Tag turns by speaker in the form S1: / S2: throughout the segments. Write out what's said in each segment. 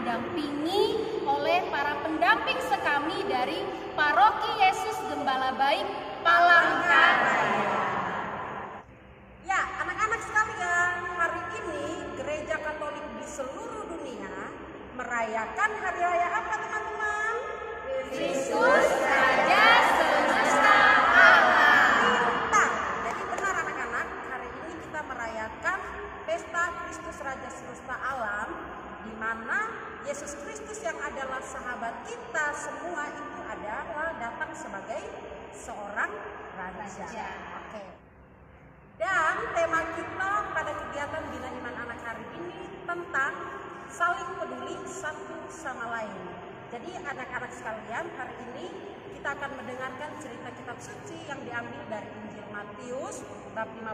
S1: didampingi oleh para pendamping sekami dari Paroki Yesus Gembala Baik Palangkaraya.
S2: Ya, anak-anak sekalian, hari ini Gereja Katolik di seluruh dunia merayakan hari raya apa, teman-teman?
S1: Kristus Raja Semesta Alam.
S2: Pintar. Jadi benar anak-anak, hari ini kita merayakan pesta Kristus Raja Semesta Alam, di mana Yesus Kristus yang adalah sahabat kita semua itu adalah datang sebagai seorang raja. Oke. Dan tema kita pada kegiatan Bina Iman Anak hari ini tentang saling peduli satu sama lain. Jadi anak-anak sekalian, hari ini kita akan mendengarkan cerita kitab suci yang diambil dari Injil Matius bab 15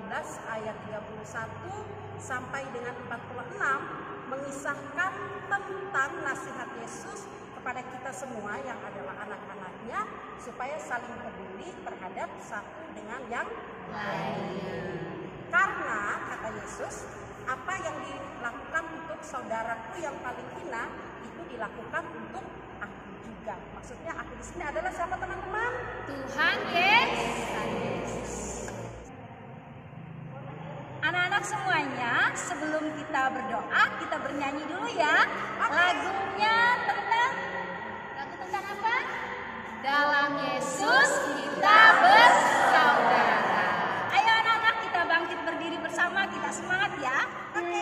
S2: ayat 31 sampai dengan 46, mengisahkan tentang nasihat Yesus kepada kita semua yang adalah anak-anaknya supaya saling peduli terhadap satu dengan yang lain. Karena kata Yesus, apa yang dilakukan untuk saudaraku yang paling hina itu dilakukan untuk aku juga. Maksudnya aku di sini adalah siapa, teman-teman?
S1: Tuhan Yesus. Anak-anak semuanya, sebelum kita berdoa, kita bernyanyi dulu ya. Lagunya lagu tentang apa? Dalam Yesus kita bersaudara. Ayo anak-anak, kita bangkit berdiri bersama, kita semangat ya. Oke.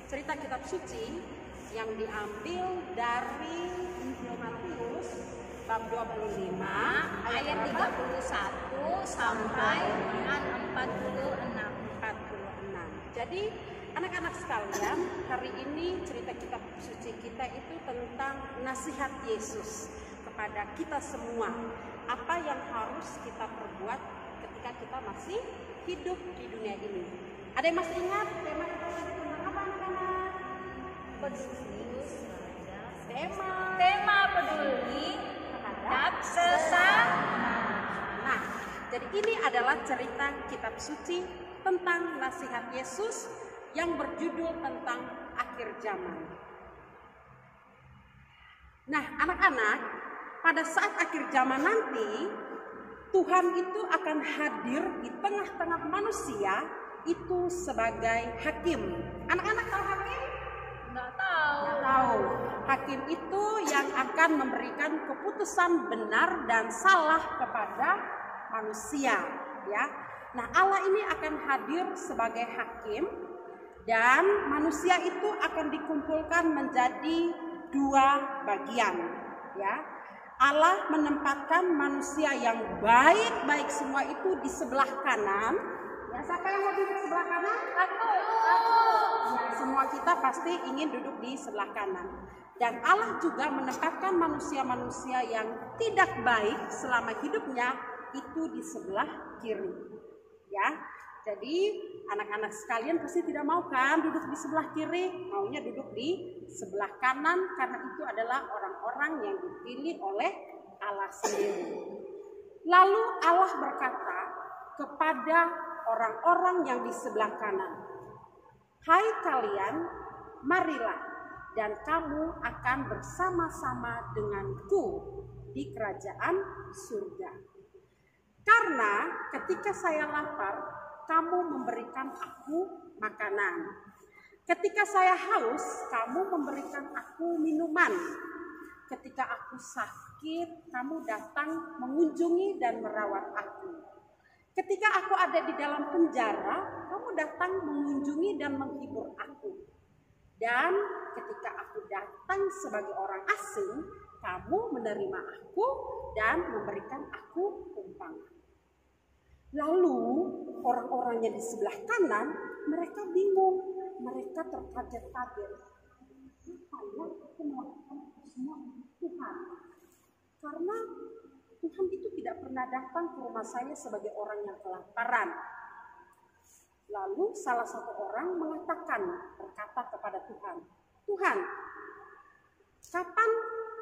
S1: Cerita kitab suci yang diambil dari Injil Matius bab 25 ayat 31 sampai dengan 46. Jadi anak-anak sekalian, hari ini cerita kitab suci kita itu tentang nasihat Yesus kepada kita semua. Apa yang harus kita perbuat ketika kita masih hidup di dunia ini. Ada yang masih ingat tema kita tentang apa, anak-anak? Tema peduli terhadap sesama. Nah, jadi ini adalah cerita kitab suci tentang nasihat Yesus yang berjudul tentang akhir zaman. Nah, anak-anak, pada saat akhir zaman nanti Tuhan itu akan hadir di tengah-tengah manusia itu sebagai hakim. Anak-anak tahu hakim?
S3: Nggak tahu.
S1: Nggak tahu. Hakim itu yang akan memberikan keputusan benar dan salah kepada manusia, ya. Nah, Allah ini akan hadir sebagai hakim dan manusia itu akan dikumpulkan menjadi dua bagian, ya. Allah menempatkan manusia yang baik-baik semua itu di sebelah kanan. Ya, siapa yang mau duduk di sebelah kanan?
S3: Aku.
S1: Ya, semua kita pasti ingin duduk di sebelah kanan. Dan Allah juga menempatkan manusia-manusia yang tidak baik selama hidupnya itu di sebelah kiri. Ya, jadi anak-anak sekalian pasti tidak mau kan duduk di sebelah kiri, maunya duduk di sebelah kanan karena itu adalah orang-orang yang dipilih oleh Allah sendiri. Lalu Allah berkata kepada orang-orang yang di sebelah kanan, "Hai kalian, marilah dan kamu akan bersama-sama denganku di kerajaan surga. Karena ketika saya lapar, kamu memberikan aku makanan. Ketika saya haus, kamu memberikan aku minuman. Ketika aku sakit, kamu datang mengunjungi dan merawat aku. Ketika aku ada di dalam penjara, kamu datang mengunjungi dan menghibur aku. Dan ketika aku datang sebagai orang asing, kamu menerima aku dan memberikan aku tumpangan." Lalu orang-orangnya di sebelah kanan, mereka bingung, mereka terkaget-kaget. Apa ya aku melakukan semua Tuhan? Karena Tuhan itu tidak pernah datang ke rumah saya sebagai orang yang kelaparan. Lalu salah satu orang berkata kepada Tuhan, "Tuhan, kapan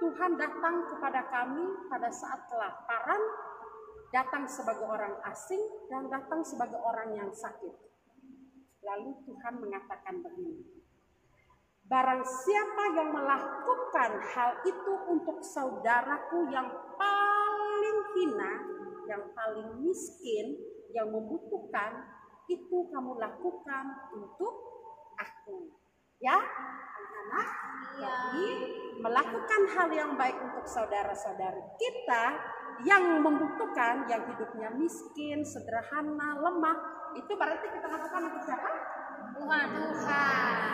S1: Tuhan datang kepada kami pada saat kelaparan, datang sebagai orang asing, dan datang sebagai orang yang sakit?" Lalu Tuhan mengatakan begini, "Barang siapa yang melakukan hal itu untuk saudaraku yang paling hina, yang paling miskin, yang membutuhkan, itu kamu lakukan untuk aku." Ya, anak-anak, jadi melakukan hal yang baik untuk saudara-saudari kita yang membutuhkan, yang hidupnya miskin, sederhana, lemah, itu berarti kita lakukan untuk siapa?
S3: Tuhan.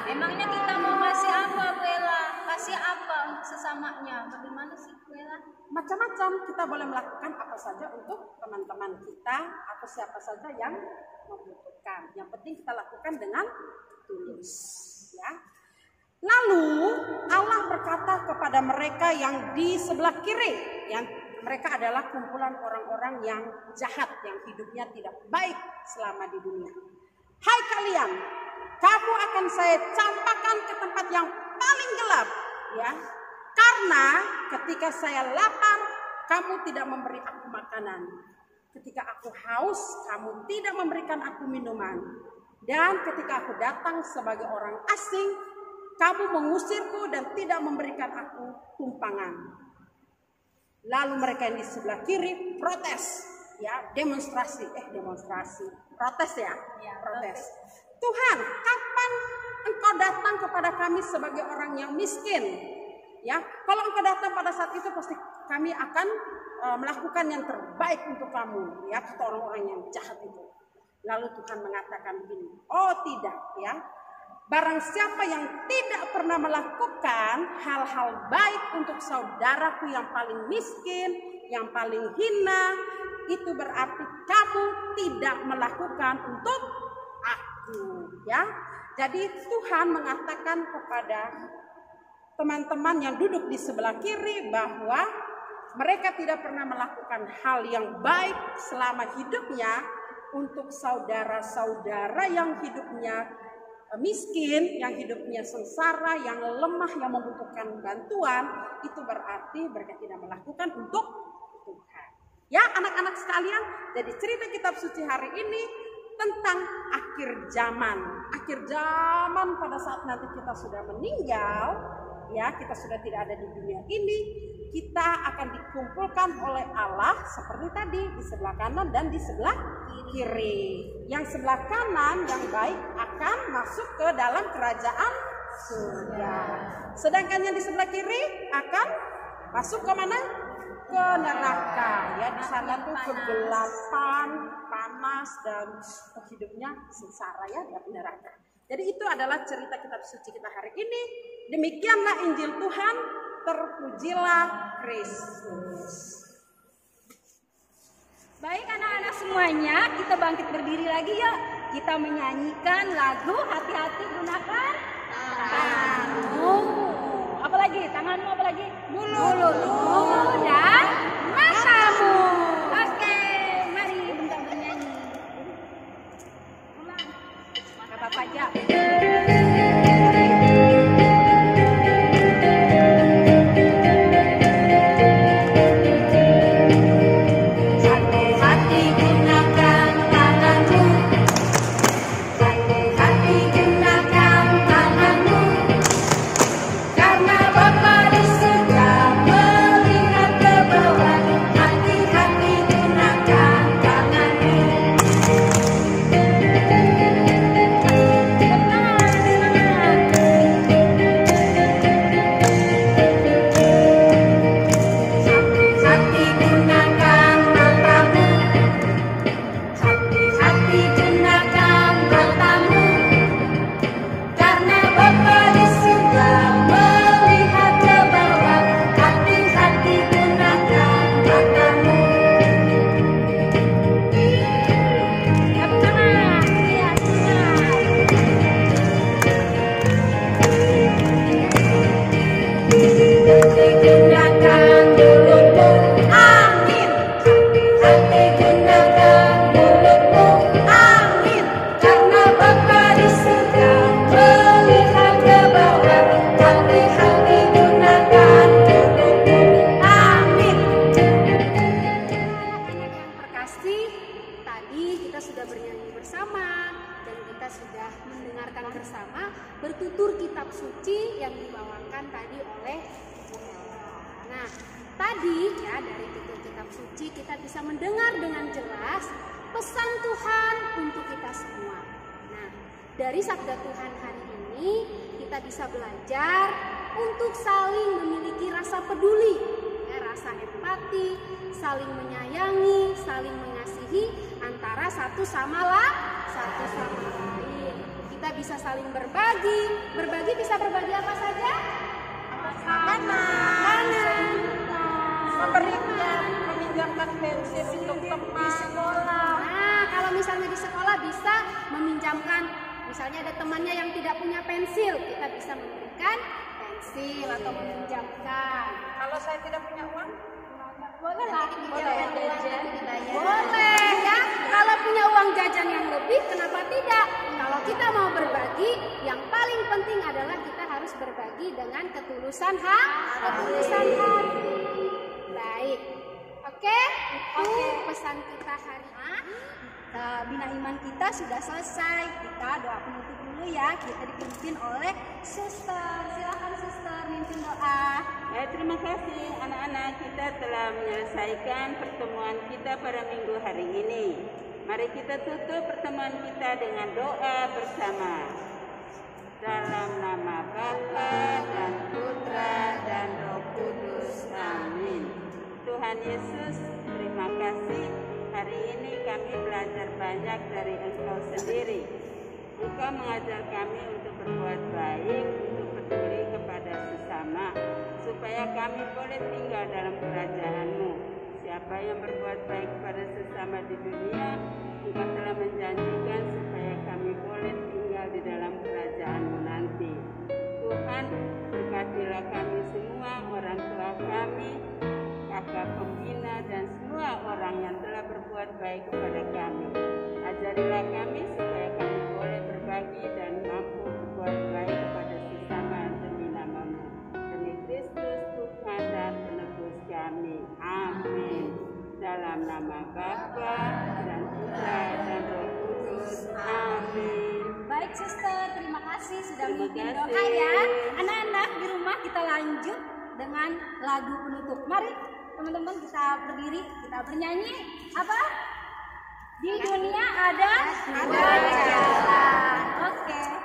S3: Emangnya kita mau kasih apa, Bella? Kasih apa untuk sesamanya? Bagaimana sih, Bella?
S1: Macam-macam, kita boleh melakukan apa saja untuk teman-teman kita atau siapa saja yang membutuhkan. Yang penting kita lakukan dengan tulus, ya. Lalu Allah berkata kepada mereka yang di sebelah kiri, yang mereka adalah kumpulan orang-orang yang jahat, yang hidupnya tidak baik selama di dunia. "Hai kalian, kamu akan saya campakkan ke tempat yang paling gelap, ya. Karena ketika saya lapar, kamu tidak memberi aku makanan. Ketika aku haus, kamu tidak memberikan aku minuman. Dan ketika aku datang sebagai orang asing, kamu mengusirku dan tidak memberikan aku tumpangan." Lalu mereka yang di sebelah kiri protes, ya, protes ya, protes. "Tuhan, kapan Engkau datang kepada kami sebagai orang yang miskin? Ya, kalau Engkau datang pada saat itu pasti kami akan melakukan yang terbaik untuk kamu," ya, kata orang-orang yang jahat itu. Lalu Tuhan mengatakan begini, "Oh tidak, ya. Barang siapa yang tidak pernah melakukan hal-hal baik untuk saudaraku yang paling miskin, yang paling hina, itu berarti kamu tidak melakukan untuk aku." Ya, jadi Tuhan mengatakan kepada teman-teman yang duduk di sebelah kiri bahwa mereka tidak pernah melakukan hal yang baik selama hidupnya untuk saudara-saudara yang hidupnya miskin, yang hidupnya sengsara, yang lemah, yang membutuhkan bantuan. Itu berarti mereka tidak melakukan untuk Tuhan. Ya, anak-anak sekalian, jadi cerita kitab suci hari ini tentang akhir zaman. Akhir zaman pada saat nanti kita sudah meninggal, ya kita sudah tidak ada di dunia ini, kita akan dikumpulkan oleh Allah seperti tadi di sebelah kanan dan di sebelah kiri. Yang sebelah kanan yang baik akan masuk ke dalam kerajaan surga. Sedangkan yang di sebelah kiri akan masuk ke mana? Ke neraka. Ya, di sana tuh kegelapan, panas dan hidupnya sengsara ya di neraka. Jadi itu adalah cerita kitab suci kita hari ini. Demikianlah Injil Tuhan. Terpujilah Kristus.
S3: Baik anak-anak semuanya, kita bangkit berdiri lagi yuk. Kita menyanyikan lagu Hati-hati Gunakan Tanganmu. Apa lagi? Tanganmu apa lagi? Mulutmu dan matamu. Oke, mari bentar bernyanyi. Ulang. Maka Bapak aja.
S4: bertutur kitab suci yang dibawakan tadi oleh Bu Ella. Nah, tadi ya dari tutur kitab suci kita bisa mendengar dengan jelas pesan Tuhan untuk kita semua. Nah, dari sabda Tuhan hari ini kita bisa belajar untuk saling memiliki rasa peduli, ya, rasa empati, saling menyayangi, saling mengasihi antara satu sama lain. Kita bisa saling berbagi. Berbagi bisa berbagi apa saja? Makanan.
S2: Memberikan, meminjamkan pensil untuk teman di sekolah.
S4: Nah, kalau misalnya di sekolah bisa meminjamkan, misalnya ada temannya yang tidak punya pensil, kita bisa memberikan pensil atau meminjamkan.
S2: Kalau saya tidak punya uang,
S4: boleh lah, boleh ya. Kalau punya uang jajan yang lebih, kenapa tidak? Kalau kita mau berbagi, yang paling penting adalah kita harus berbagi dengan ketulusan hati. Baik, oke, itu pesan kita hari ini. Bina iman kita sudah selesai. Kita doa penutup dulu ya. Kita dipimpin oleh suster. Silakan suster mimpin doa.
S5: Ya, terima kasih anak-anak, kita telah menyelesaikan pertemuan kita pada minggu hari ini. Mari kita tutup pertemuan kita dengan doa bersama. Dalam nama Bapa dan Putra dan Roh Kudus. Amin. Tuhan Yesus, terima kasih. Hari ini kami belajar banyak dari Engkau sendiri. Engkau mengajar kami untuk berbuat baik, untuk peduli kepada sesama, supaya kami boleh tinggal dalam kerajaan-Mu. Siapa yang berbuat baik kepada sesama di dunia, Engkau telah menjanjikan supaya kami boleh tinggal di dalam kerajaan-Mu nanti. Tuhan, berkatilah kami semua, orang tua kami, kakak pembina, dan semua orang yang telah berbuat baik kepada kami. Ajarilah kami supaya kami boleh berbagi dan mampu berbuat baik kepada sesama demi nama-Mu. Demi Kristus Tuhan dan Penebus kami. Amin. Dalam nama Bapa dan Putra dan Roh Kudus. Amin.
S4: Baik suster, terima kasih sudah memimpin doa ya. Anak-anak di rumah kita
S3: lanjut dengan lagu penutup. Mari teman-teman bisa berdiri, kita bernyanyi apa? Di dunia ada jalan. Oke.